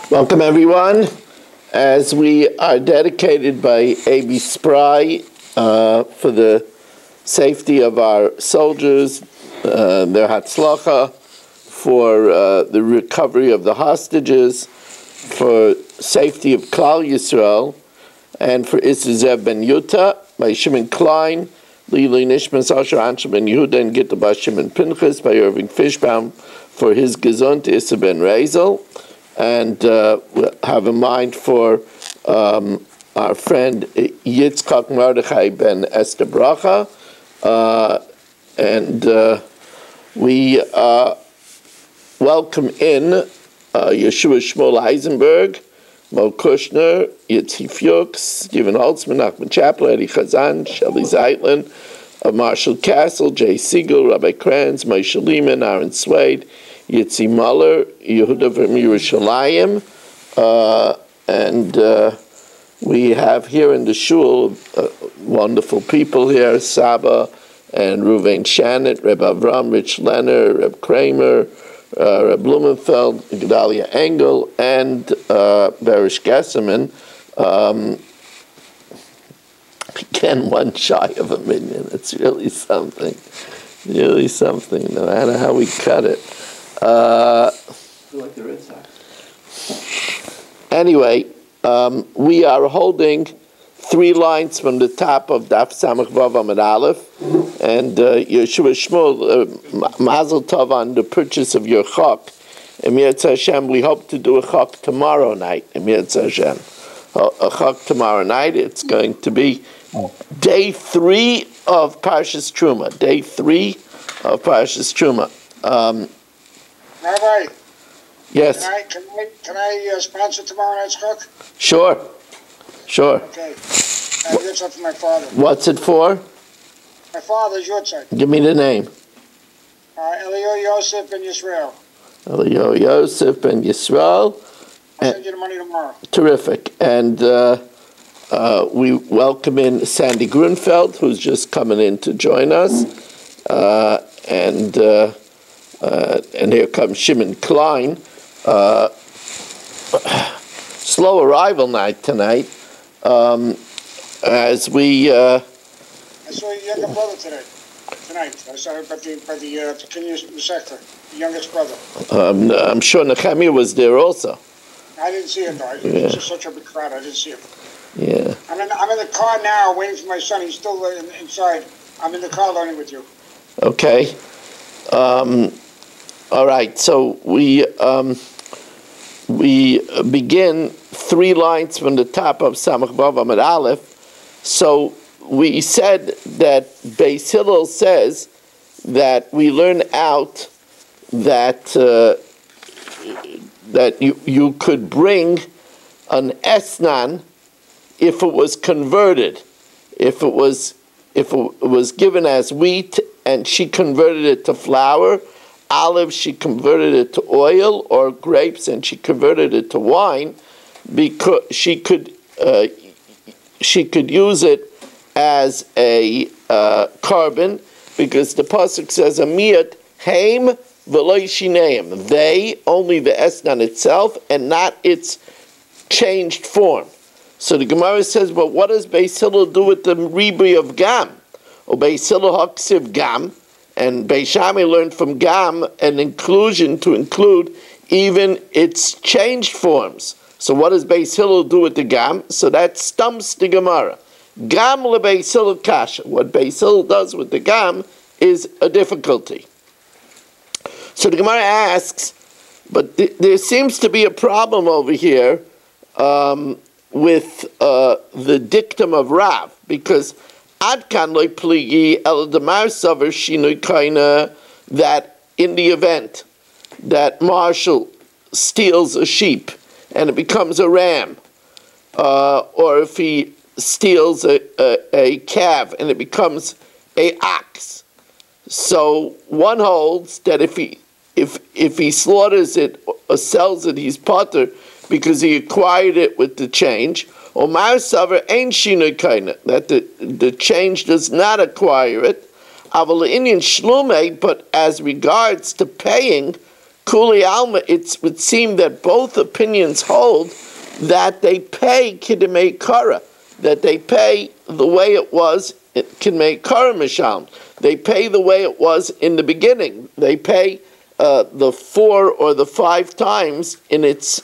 Welcome everyone, as we are dedicated by A.B. Spry for the safety of our soldiers, their hatzlacha, for the recovery of the hostages, for safety of Klal Yisrael, and for Issezev ben Yuta, by Shimon Klein, Lili Nishmas Asher Anshe ben Yehuda, and Gitta Bas Shimon Pinchas, by Irving Fishbaum, for his Gesund Issa ben Rezel, and have in mind for our friend Yitzchak Mordechai ben Esther Bracha, and we welcome in Yeshua Shmuel Eisenberg, Mo Kushner, Yitzi Fuchs, Stephen Holtzman, Nachman Chappell, Eddie Chazan, Shelley Zeitlin, Marshall Castle, Jay Siegel, Rabbi Kranz, Moshe Lehman, Aaron Swade, Yitzi Muller, Yehuda from Yerushalayim, and we have here in the shul wonderful people here, Saba and Ruvain Shannon, Reb Avram, Rich Lenner, Reb Kramer, Reb Blumenfeld, Gedalia Engel, and Berish Gesserman. Again, one shy of a million. It's really something. Really something, no matter how we cut it. Like the Red Sox. Anyway, we are holding 3 lines from the top of Daf Samach Vav Amud Aleph, and Yeshua Shmuel, Mazel Tov on the purchase of your chok. Emir Hashem, we hope to do a chok tomorrow night. Emir Hashem, a chok tomorrow night. It's going to be day 3 of Parshas Truma. Day 3 of Parshas Truma. Rabbi, yes. Can I sponsor tomorrow night's cook? Sure. Okay. That's up for my father. What's it for? My father's your side. Give me the name. Elio Yosef and Yisrael. Elio Yosef and Yisrael. I'll send you the money tomorrow. Terrific. And we welcome in Sandy Grunfeld, who's just coming in to join us. And here comes Shimon Klein. Slow arrival night tonight. As we... I saw your younger brother tonight. I saw him by the Kenyan sector, the youngest brother. I'm sure Nehemiah was there also. I didn't see him, though. It was just such a big crowd. I didn't see him. Yeah. I'm in the car now, waiting for my son. He's still inside. I'm in the car learning with you. Okay. All right. So we begin 3 lines from the top of Samach Vav Amud Aleph. So we said that Beis Hillel says that we learn out that that you could bring an esnan if it was converted, if it was given as wheat and she converted it to flour, olives she converted it to oil, or grapes and she converted it to wine, because she could use it as a carbon, because the pasuk says amiyat haim v'lo shineim, they, only the esnan itself and not its changed form. So the Gemara says, but what does Beis Hillel do with the ribui of gam? Or Beis Hillel haksiv gam, and Beis Shammai learned from gam an inclusion to include even its changed forms. So what does Beis Hillel do with the gam? So that stumps the Gemara. Gam le Beis Hillel kasha. What Beis Hillel does with the gam is a difficulty. So the Gemara asks, but there seems to be a problem over here with the dictum of Rav, because Adkan loy pligi el demar saver shinui kaina, that in the event that Marshall steals a sheep and it becomes a ram, or if he steals a calf and it becomes a ox, so one holds that if he slaughters it or sells it, he's potter because he acquired it with the change. Or Mar Saver ain't Shinui Kaina, that the change does not acquire it. Aval Inyan Shlume, but as regards to paying, Kuli Alma, it would seem that both opinions hold that they pay Kidmei Kara, that they pay the way it was Kidmei Kara Misham. They pay the way it was in the beginning. They pay the 4 or the 5 times in its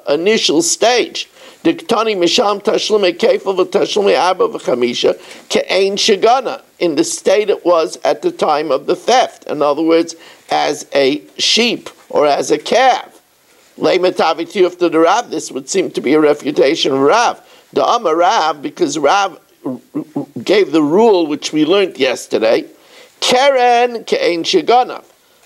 initial stage. Diktani Misham Tashlume Kefal v'Tashlume Abba v'Chamisha Ke'ein Shagana, in the state it was at the time of the theft. In other words, as a sheep or as a calf. Le'metavitiyuf to the Rav, this would seem to be a refutation of Rav. The Amar Rav, because Rav gave the rule which we learned yesterday, Keren Ke'ein Shagana.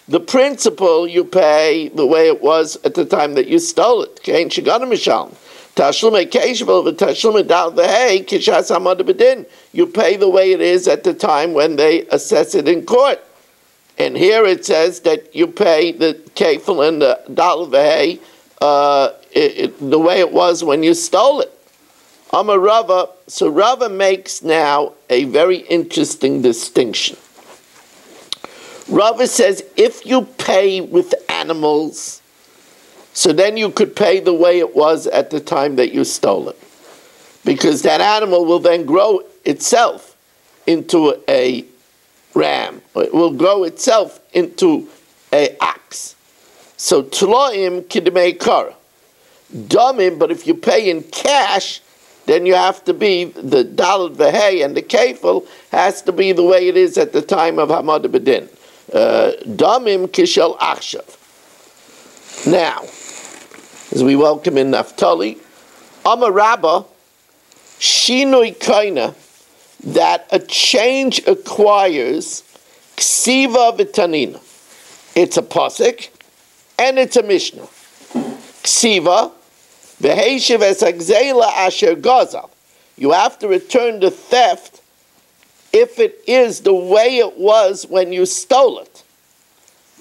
The principle you pay the way it was at the time that you stole it. Ke'ein Shagana Mishal. Tashlume Keshvel v'Tashlume Dal v'Hei Kishas Hamad B'Din. You pay the way it is at the time when they assess it in court. And here it says that you pay the kefil and the dal v'hei the way it was when you stole it. Amar Rava, so Rava makes now a very interesting distinction. Rava says if you pay with animals, so then you could pay the way it was at the time that you stole it. Because that animal will then grow itself into a ram. It will grow itself into a ox. So tloim kidmei kara. Damim, but if you pay in cash, then you have to be, the dalad v'hei and the kefil has to be the way it is at the time of Hamad B'Din. Damim kishel achshav. Now, as we welcome in Naphtali, Amar Rabba, shinui kaina, that a change acquires ksiva v'tanina. It's a pasuk and it's a mishnah. Ksiva v'heishiv esagzela asher gazal. You have to return the theft if it is the way it was when you stole it.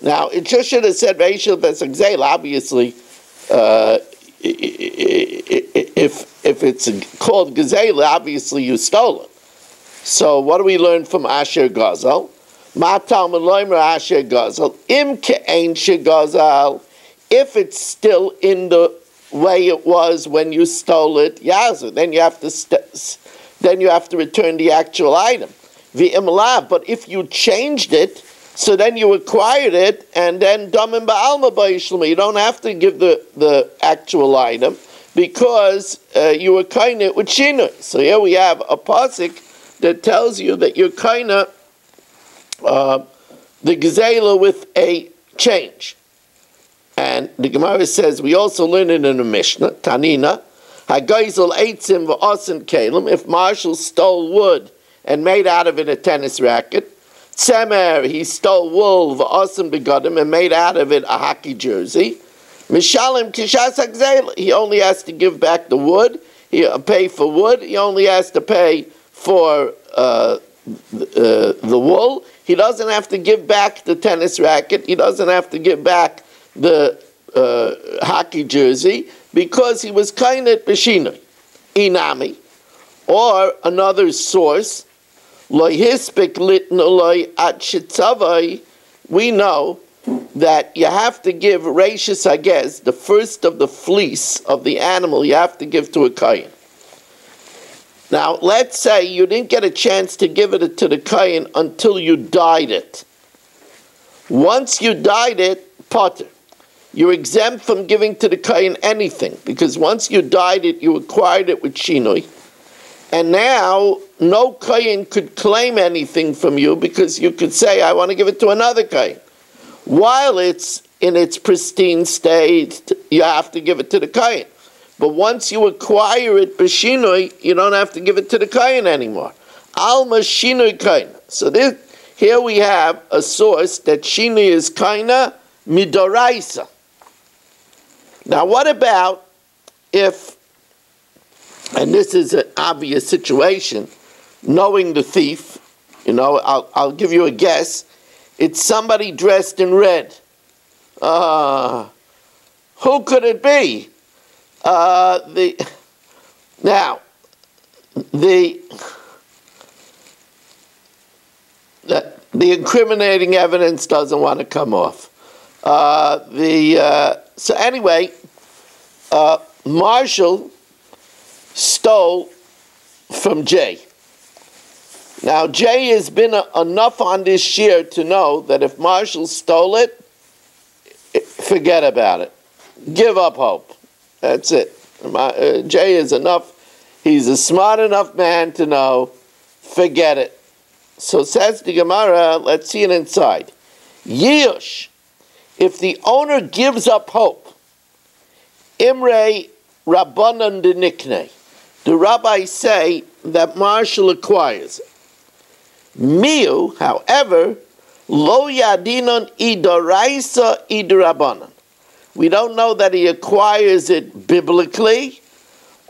Now, it just should have said v'heishiv esagzela. Obviously, if it's called gazela, obviously you stole it. So what do we learn from Asher Gazal? Matal Meloimer Asher Gazal. Im Ke'ein Shegazal. If it's still in the way it was when you stole it, Yazu, then you have to return the actual item. V'im lav. But if you changed it, so then you acquired it, and then Damim Ba'alma Ba'ishlama. You don't have to give the actual item because you were kind of with Shinu. So here we have a pasuk that tells you that you're kind of the gazela with a change. And the Gemara says, we also learn it in the Mishnah, Tanina, Hagaizel Eitzim v'Asim Kalim, if Marshall stole wood and made out of it a tennis racket, Tzemer, he stole wool v'Asim Begadim and made out of it a hockey jersey, Mishalim Kishas Hagzela, he only has to give back the wood, he pay for wood, he only has to pay for the wool. He doesn't have to give back the tennis racket. He doesn't have to give back the hockey jersey because he was kind of b'shinoi. Inami. Or another source, lo hispik litnoloi at shitzavai, we know that you have to give reishis hagez, the first of the fleece of the animal, you have to give to a kohen. Now, let's say you didn't get a chance to give it to the kohen until you dyed it. Once you dyed it, potter. You're exempt from giving to the kohen anything, because once you dyed it, you acquired it with shinoi. And now, no kohen could claim anything from you, because you could say, I want to give it to another kohen. While it's in its pristine state, you have to give it to the kohen. But once you acquire it b'shinoi, you don't have to give it to the kohen anymore. Alma shinoi kohen. So here we have a source that shinoi is kaina midoraisa. Now what about if, and this is an obvious situation, knowing the thief, I'll give you a guess, it's somebody dressed in red. Who could it be? The incriminating evidence doesn't want to come off. So anyway, Marshall stole from Jay. Now, Jay has been enough on this share to know that if Marshall stole it, forget about it. Give up hope. That's it. Jay is enough. He's a smart enough man to know. Forget it. So says the Gemara, let's see it inside. Yush, if the owner gives up hope, Imre Rabbanan de Nikne, the rabbis say that Marshall acquires it. Miu, however, lo yadinon idoraisa idorabanan. We don't know that he acquires it biblically,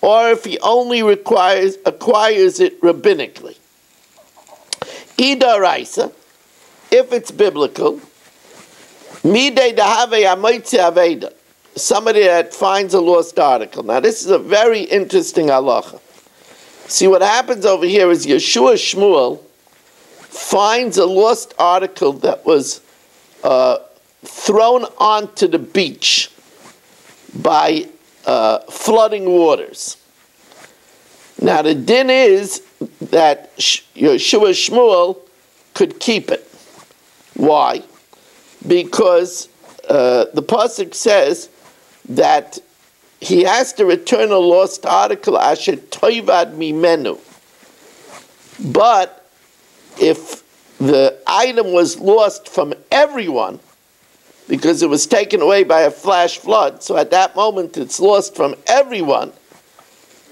or if he only acquires it rabbinically. Idoraisa, if it's biblical, midei dahave amoitzi aveda, somebody that finds a lost article. Now this is a very interesting halacha. See, what happens over here is Yeshua Shmuel finds a lost article that was thrown onto the beach by flooding waters. Now the din is that Yeshua Shmuel could keep it. Why? Because the pasuk says that he has to return a lost article asher toivad mimenu. But if the item was lost from everyone, because it was taken away by a flash flood, so at that moment it's lost from everyone,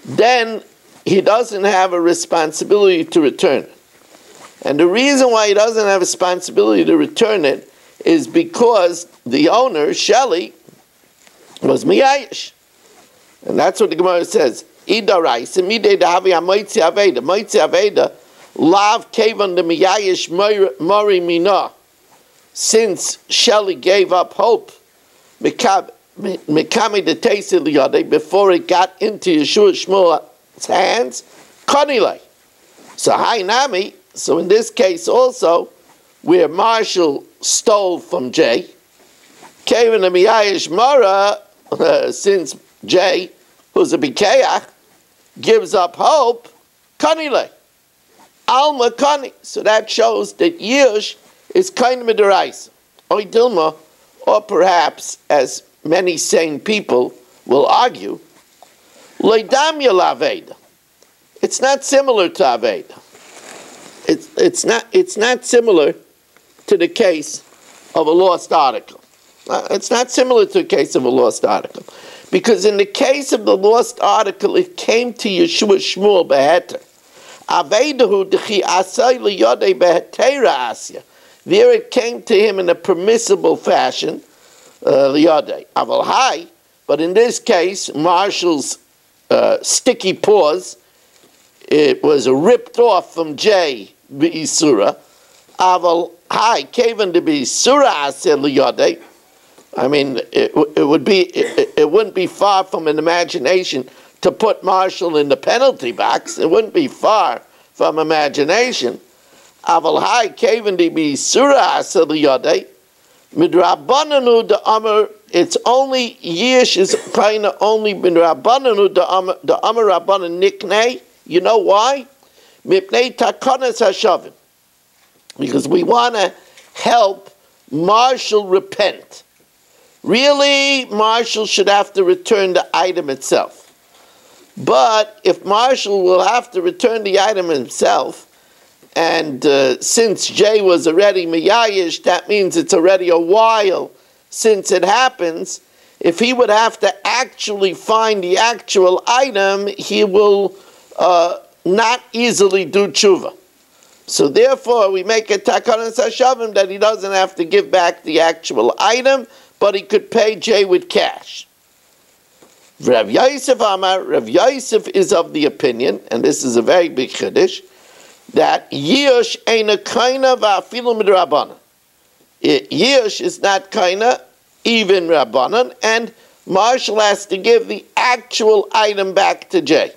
then he doesn't have a responsibility to return it. And the reason why he doesn't have a responsibility to return it is because the owner, Shelley, was miyayish. And that's what the Gemara says. Idarais, midei dahavi amoitzi aveda. Moitzi aveda, lav kevan de miyayish mori mina. Since Shelley gave up hope, mikami de teisi liyade, before it got into Yeshua Shmuel's hands, konile. So hainami, so in this case also, where Marshall stole from Jay, kevan de miyayish mora, since Jay, who's a bikeach, gives up hope, konile. Alma kani. So that shows that Yush is kind of midaraisa. Oy dilma, or perhaps, as many sane people will argue, loidamya laveda. It's not similar to aveda. It's not similar to the case of a lost article. It's not similar to the case of a lost article. Because in the case of the lost article, it came to Yeshua Shmuel beheter. Avedahu dechi asay liyodei behetera asya. There it came to him in a permissible fashion, liyodei. Aval hai, but in this case, Marshall's sticky paws, it was ripped off from Jay b'isura. Aval hai, kevan de b'isura asya liyodei. I mean, it wouldn't be far from an imagination to put Marshall in the penalty box. It wouldn't be far from imagination. Aval hai kevan de b'isura asya liyodei. Midrabananu de amar. It's only yish is kind of only midrabananu de amar rabbanan niknei. You know why? Mipnei takonas hashavim. Because we want to help Marshall repent. Really, Marshall should have to return the item itself. But if Marshall will have to return the item himself, and since Jay was already miyayish, that means it's already a while since it happens. If he would have to actually find the actual item, he will not easily do tshuva. So therefore, we make a takanas hashavim that he doesn't have to give back the actual item, but he could pay Jay with cash. Rav Yosef Amar, Rav Yosef is of the opinion, and this is a very big chiddush, that Yush ain't a kaina va'afilu midrabanan. Yush is not kaina, even rabbanan, and Marshall has to give the actual item back to Jay.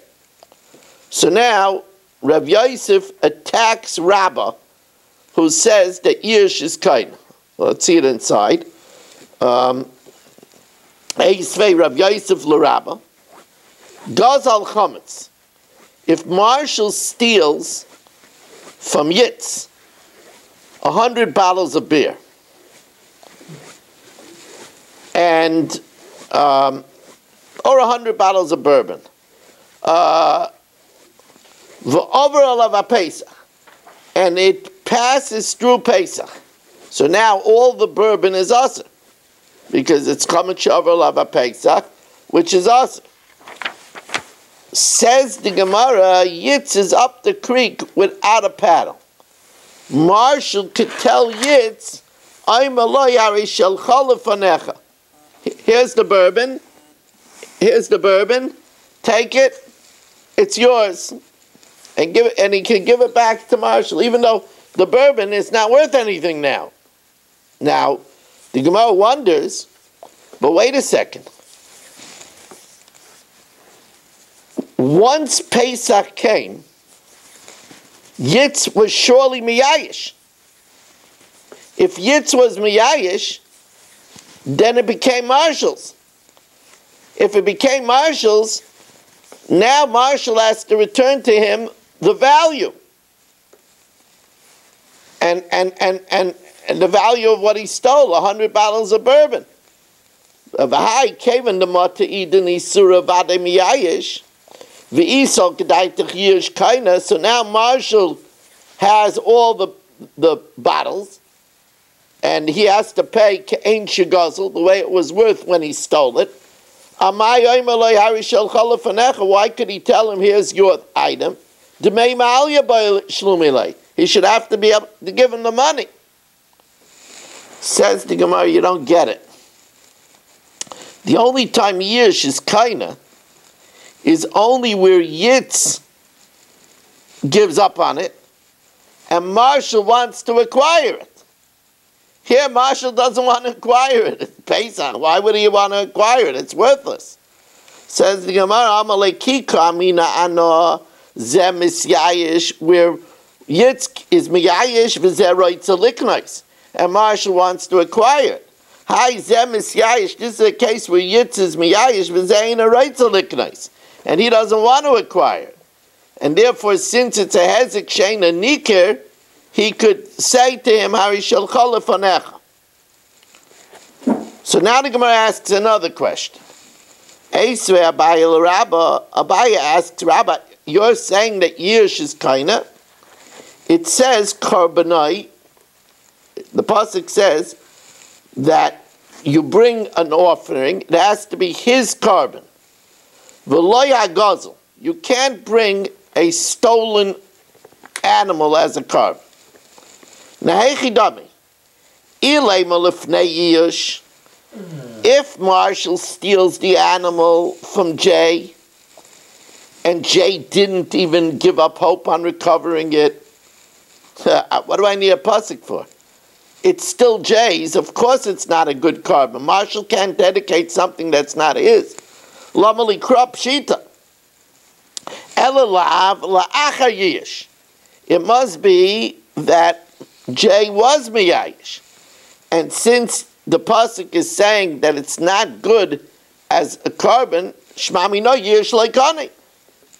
So now, Rav Yosef attacks Rabbah, who says that Yush is kaina. Let's see it inside. Eisvei Rav Yosef L'Rabba, Gazal Chametz. If Marshall steals from Yitz 100 bottles of beer, and or 100 bottles of bourbon, and it passes through Pesach, so now all the bourbon is asr, because it's Kamat Shavar Lava Pesach, which is asr. Says the Gemara, Yitz is up the creek without a paddle. Marshall could tell Yitz, here's the bourbon, take it, it's yours. And he can give it back to Marshall, even though the bourbon is not worth anything now. Now, the Gemara wonders, but wait a second. Once Pesach came, Yitz was surely Miyayish. If Yitz was Miyayish, then it became Marshall's. If it became Marshall's, now Marshall has to return to him the value. And the value of what he stole, 100 bottles of bourbon. So now Marshall has all the bottles, and he has to pay Ke'en Shegazel, the way it was worth when he stole it. Why could he tell him, here's your item? He should have to be able to give him the money. Says the Gemara, you don't get it. The only time Yish is kaina is only where Yitz gives up on it and Marshall wants to acquire it. Here Marshall doesn't want to acquire it. It's Pesach. Why would he want to acquire it? It's worthless. Says the Gemara, Amalekika Amina Ano Zeh Misyayish, where Yitz is Miyayish v'zeh roitza liknais, and Marshall wants to acquire it. Hi Zeh Misyayish, this is a case where Yitz is Miyayish v'zeh ain't a roitza liknais, and he doesn't want to acquire it. And therefore, since it's a hezek shein a nikir, he could say to him, Hari shel chalafanecha. So now the Gemara asks another question. Eisve Abaye l'Rabba, Abaye asks, Rabba, you're saying that Yish is kaina? It says karbanai. The pasuk says that you bring an offering. It has to be his carbon. V'lo yagazel. You can't bring a stolen animal as a carbon. Nahechi dami. Ilay malifnei Yish. If Marshall steals the animal from Jay, and Jay didn't even give up hope on recovering it, what do I need a pasuk for? It's still Jay's. Of course it's not a good carbon. Marshall can't dedicate something that's not his. Lamali krop shita. Elalav la'achar yish. It must be that Jay was miyayish. And since the pasuk is saying that it's not good as a carbon, shmami no yish leikani.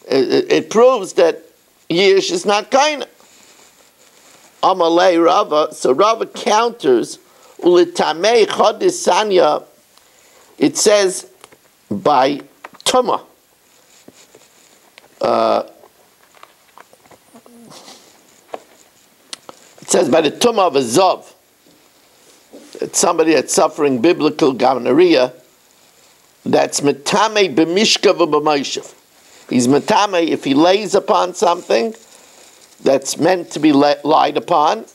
It proves that yish is not kaina. Amalei Rava, so Rava counters ulitamei chodisanya. It says by tuma. It says by the tuma of a zav. It's somebody that's suffering biblical gonorrhea. That's metame b'mishka v'b'mayshav. He's metame if he lays upon something that's meant to be lied upon,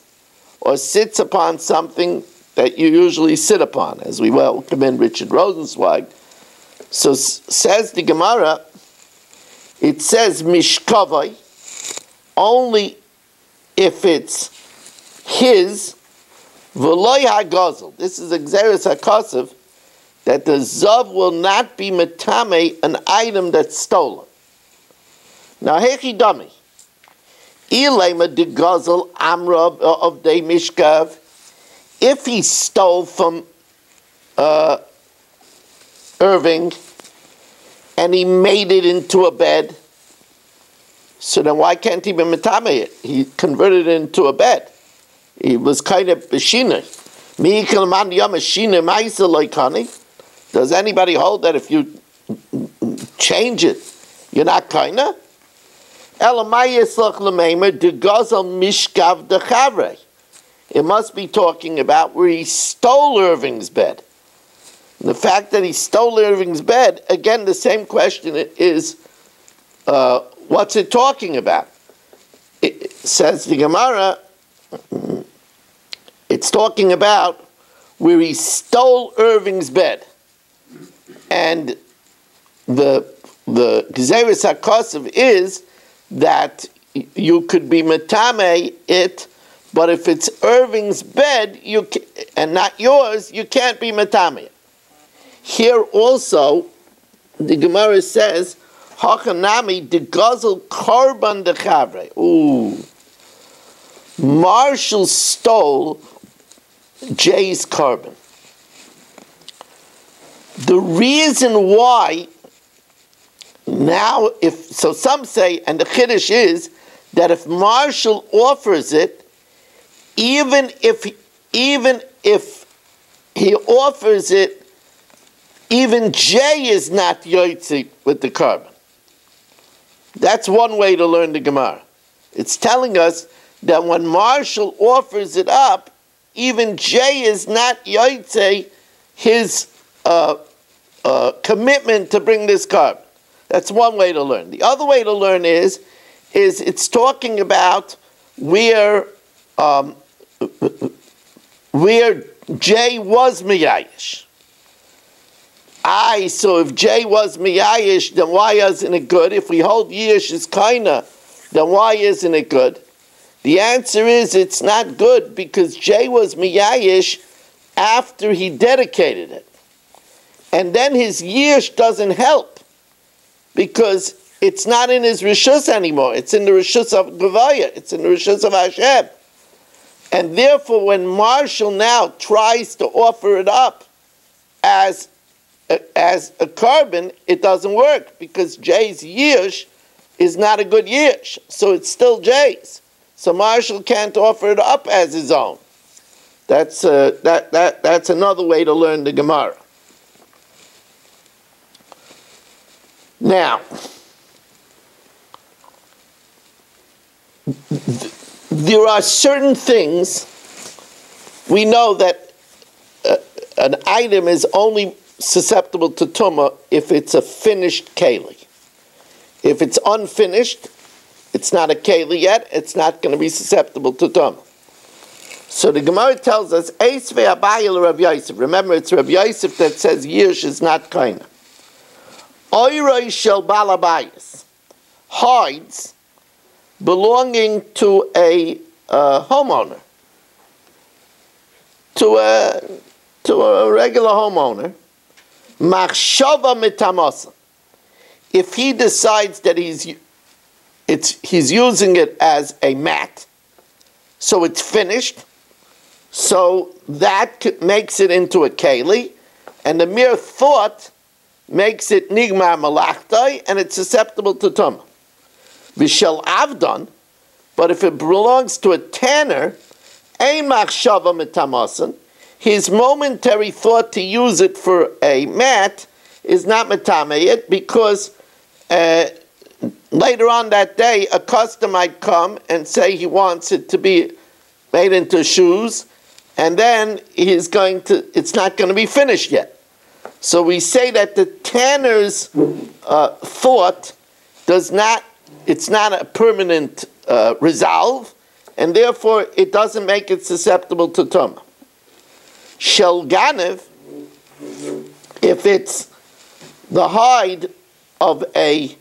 or sits upon something that you usually sit upon, as we welcome in Richard Rosenzweig. So says the Gemara, it says mishkavai, only if it's his, v'loy hagazel. This is exeris hakasav, that the zav will not be metame an item that's stolen. Now hechi dami. Ilema de gazel amra of de mishkav. If he stole from Irving, and he made it into a bed. So then why can't he be metame it? He converted it into a bed. He was kind of b'shina. Does anybody hold that if you change it, you're not kinda? It must be talking about where he stole Irving's bed. And the fact that he stole Irving's bed, again, the same question is, what's it talking about? It says the Gemara, it's talking about where he stole Irving's bed. And the Gezeres HaKosev is that you could be metame it, but if it's Irving's bed and not yours, you can't be metame it. Here also, the Gemara says, Hachanami de gazel korban de chavre. Ooh. Marshall stole Jay's korban. The reason why now, some say, and the chiddush is that if Marshall offers it, even if he offers it, even Jay is not yotzi with the korban. That's one way to learn the Gemara. It's telling us that when Marshall offers it up, even Jay is not yotzi his commitment to bring this korban. That's one way to learn. The other way to learn is it's talking about where Jay was miyayish. So if Jay was miyayish, then why isn't it good? If we hold yish is kaina, then why isn't it good? The answer is it's not good because Jay was miyayish after he dedicated it. And then his yish doesn't help because it's not in his rishus anymore. It's in the rishus of Gevaya. It's in the rishus of Hashem. And therefore, when Marshall now tries to offer it up as a korban, it doesn't work because Jay's yish is not a good yish. So it's still Jay's. So Marshall can't offer it up as his own. That's another way to learn the Gemara. Now, there are certain things we know that an item is only susceptible to tumah if it's a finished keli. If it's unfinished, it's not a keli yet, it's not going to be susceptible to tumah. So the Gemara tells us, Eis ve'abayil Rav Yosef. Remember, it's Rav Yosef that says Yish is not kaina. Oiroi shel balabayis, hides belonging to a homeowner, to a regular homeowner, machshava mitamasa. If he decides that he's using it as a mat, so it's finished, so that makes it into a keli, and the mere thought makes it nigmar malachtai, and it's susceptible to tumah. V'shel avdon, but if it belongs to a tanner, ein machshava mitamasan, his momentary thought to use it for a mat is not metameyit, because later on that day, a customer might come and say he wants it to be made into shoes, and then it's not going to be finished yet. So we say that the tanner's thought it's not a permanent resolve, and therefore it doesn't make it susceptible to tumah. Shel ganev, if it's the hide of a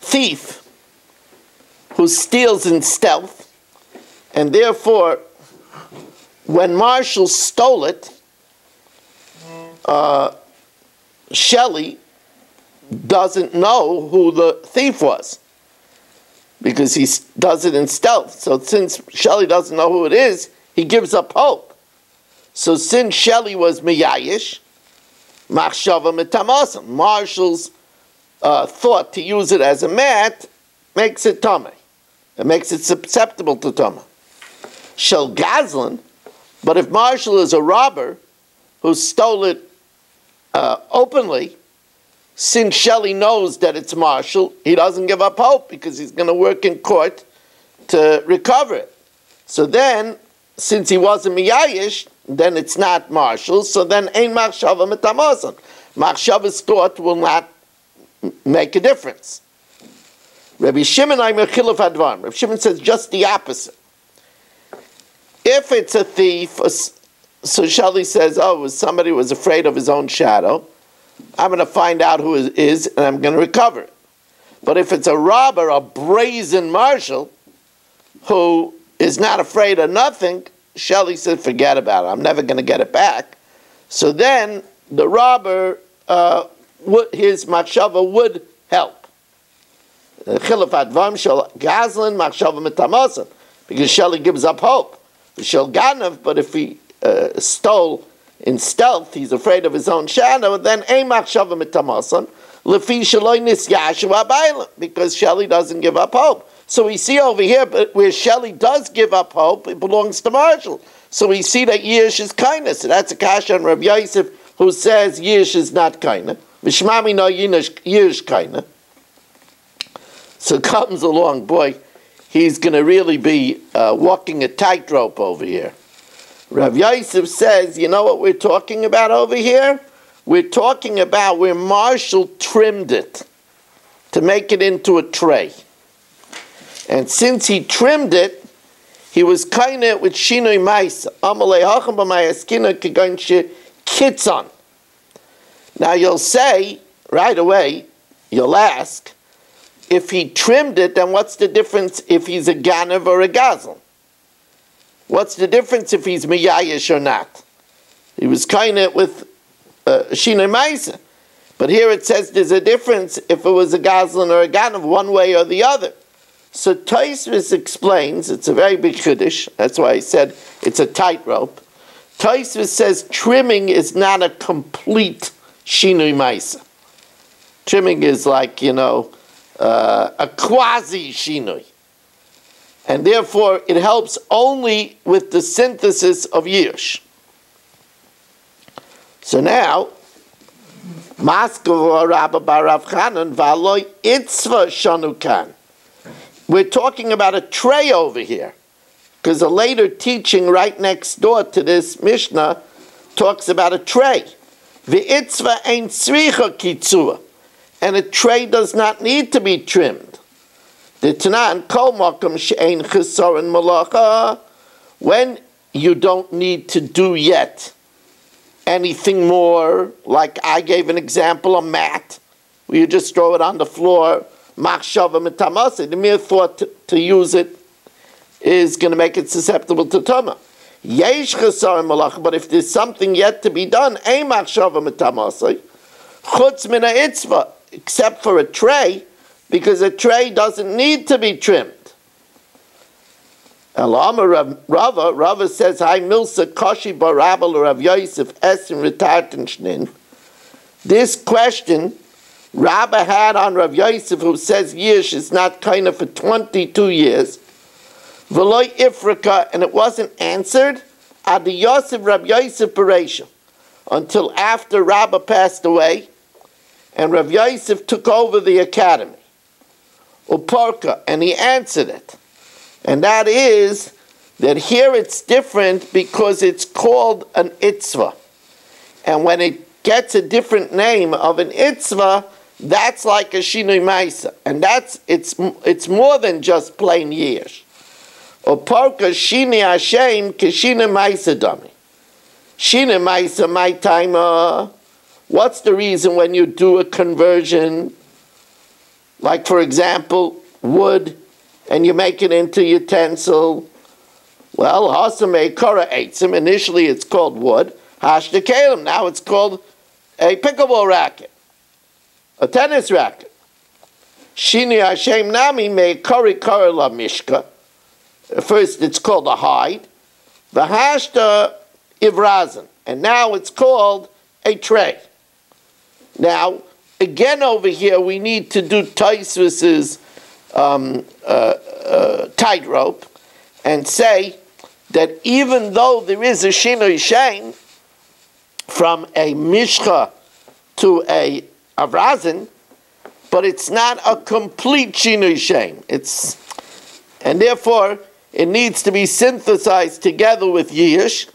thief who steals in stealth, and therefore when Marshall stole it, Shelley doesn't know who the thief was because he does it in stealth. So since Shelley doesn't know who it is, he gives up hope. So since Shelley was miyayish, Machshava Mitamasan. Marshall's thought to use it as a mat makes it Tameh. It makes it susceptible to Tameh. Shel Gazlan, but if Marshall is a robber who stole it openly, since Shelley knows that it's Marshall, he doesn't give up hope because he's going to work in court to recover it. So then, since he wasn't Miyayish, then it's not Marshall, so then Ein Machshava Mitamasan. Machshava's thought will not make a difference. Rabbi Shimon Rabbi Shimon says just the opposite. If it's a thief, so Shelley says, somebody was afraid of his own shadow, I'm going to find out who it is and I'm going to recover it. But if it's a robber, a brazen marshal, who is not afraid of nothing, Shelley said, forget about it, I'm never going to get it back. So then the robber, his machshava would help. Because Shelley gives up hope. But if he stole in stealth, he's afraid of his own shadow, then because Shelley doesn't give up hope. So we see over here, but where Shelley does give up hope, it belongs to Marshall. So we see that Yish is kindness. So that's a kasha on Rabbi Yosef, who says Yish is not kindness. Vishmami no Yish kindness. So comes along, boy, he's going to really be walking a tightrope over here. Rav Yosef says, you know what we're talking about over here? We're talking about where Marshall trimmed it to make it into a tray. And since he trimmed it, he was kind of with Shinoi Maisa. Kitzon. Now you'll say, right away, you'll ask, if he trimmed it, then what's the difference if he's a Ganav or a Gazel? What's the difference if he's Miyayish or not? He was kind of with Shinoi Maisa. But here it says there's a difference if it was a Gazlan or a Ganav, one way or the other. So Tosfos explains, it's a very big chiddush, that's why I said it's a tightrope. Tosfos says trimming is not a complete Shinoi Maisa. Trimming is like, a quasi-Shinoi. And therefore, it helps only with the synthesis of Yish. So now, we're talking about a tray over here, because a later teaching right next door to this Mishnah talks about a tray. And a tray does not need to be trimmed. When you don't need to do yet anything more, like I gave an example, a mat, where you just throw it on the floor, machshava mitamase, the mere thought to use it is going to make it susceptible to tama. Yesh chesaron malacha, but if there's something yet to be done, ein machshava mitamase, chutz min haitzva, except for a tray, because a tray doesn't need to be trimmed. Rava says, "Hi milsa kashi barabel Rav Yosef esim retarten shnin." This question Rabba had on Rav Yosef, who says Yish is not kind of for 22 years, v'loy ifrika, and it wasn't answered ad Yosef Rav Yosef Bereisha, until after Rabba passed away, and Rav Yosef took over the academy. Uparka, and he answered it. And that is that here it's different because it's called an itzvah. And when it gets a different name of an itzvah, that's like a shinui maisa. And it's more than just plain yish. Uparka shini Hashem k'shini maisa dami. Shini maisa, my time, what's the reason when you do a conversion? Like, for example, wood, and you make it into utensil. Well, hasame kara eitzim. Initially, it's called wood. Hashda kalim. Now it's called a pickleball racket, a tennis racket. Shini Hashem nami me kari kara la mishka. First, it's called a hide. The hashda ivrazin, and now it's called a tray. Now, again over here, we need to do Taisvis's tightrope and say that even though there is a Shinoi Shein from a Mishcha to a Avrazin, but it's not a complete Shinoi Shein. And therefore, it needs to be synthesized together with Yish,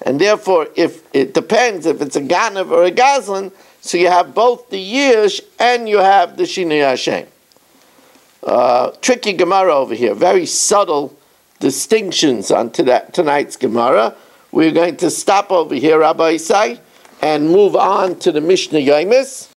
and therefore, if it depends if it's a Ganav or a Gazlan, so you have both the Yish and you have the Shinoi Hashem. Tricky Gemara over here, very subtle distinctions on tonight's Gemara. We're going to stop over here, Rabbi Isai, and move on to the Mishnah Yomis.